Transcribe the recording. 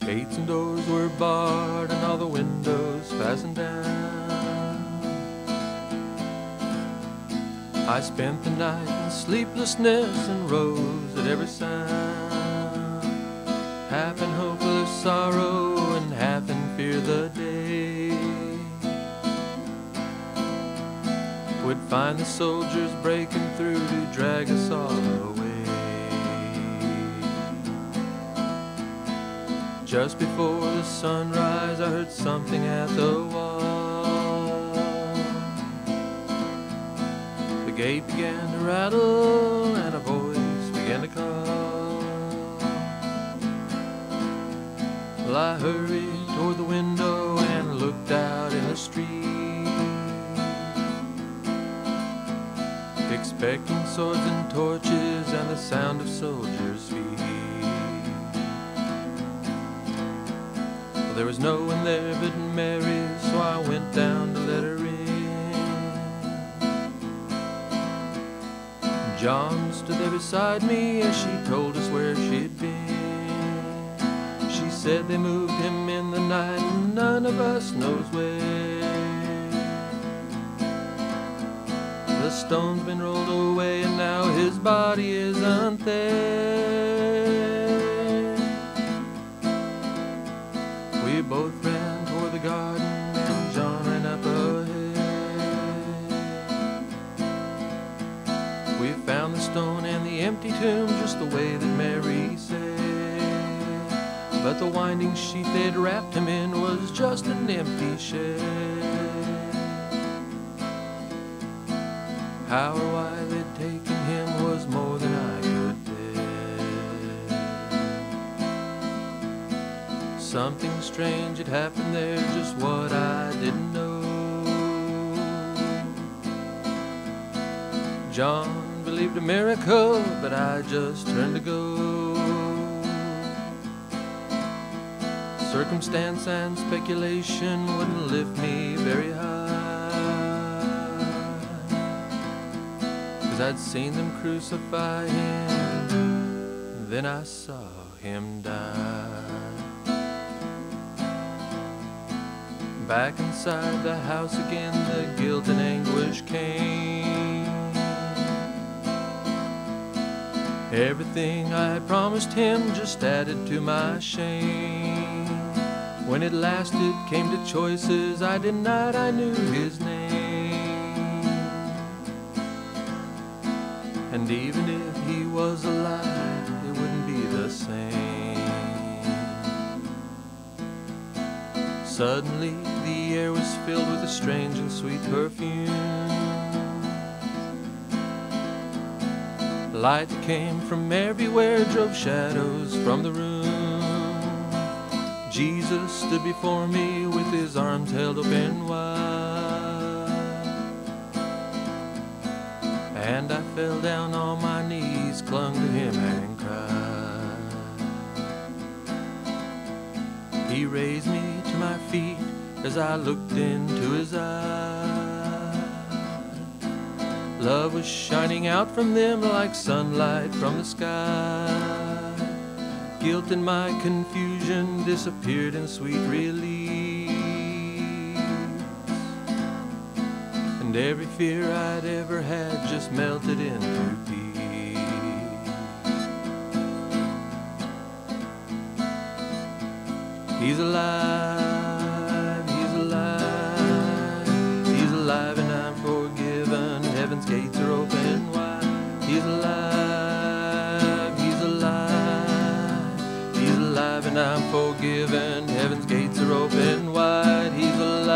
Gates and doors were barred and all the windows fastened down. I spent the night in sleeplessness and rose at every sound, half in hopeless sorrow and half in fear the day would find the soldiers breaking through to drag us all away. Just before the sunrise, I heard something at the wall. The gate began to rattle and a voice began to call. Well, I hurried toward the window and looked out in the street, expecting swords and torches and the sound of soldiers' feet. There was no one there but Mary, so I went down to let her in. John stood there beside me as she told us where she'd been. She said they moved him in the night and none of us knows where. The stone's been rolled away and now his body isn't there. We both ran toward the garden and John ran up ahead. We found the stone and the empty tomb just the way that Mary said, but the winding sheet they'd wrapped him in was just an empty shed. How or why they'd taken him was more than I could tell. Something strange had happened there, just what I didn't know. John believed a miracle, but I just turned to go. Circumstance and speculation wouldn't lift me very high, 'cause I'd seen them crucify him, then I saw him die. Back inside the house again, the guilt and anguish came. Everything I promised him just added to my shame. When at last it came to choices, I denied I knew his name. And even if he was alive, it wouldn't be the same. Suddenly the air was filled with a strange and sweet perfume. Light that came from everywhere drove shadows from the room. Jesus stood before me with his arms held open wide, and I fell down on my knees, clung to him and cried. He raised me to my feet as I looked into his eyes. Love was shining out from them like sunlight from the sky. Guilt and my confusion disappeared in sweet release, and every fear I'd ever had just melted into peace. He's alive, he's alive, he's alive and I'm forgiven. Heaven's gates are open wide. He's alive, he's alive, he's alive and I'm forgiven. Heaven's gates are open wide. He's alive.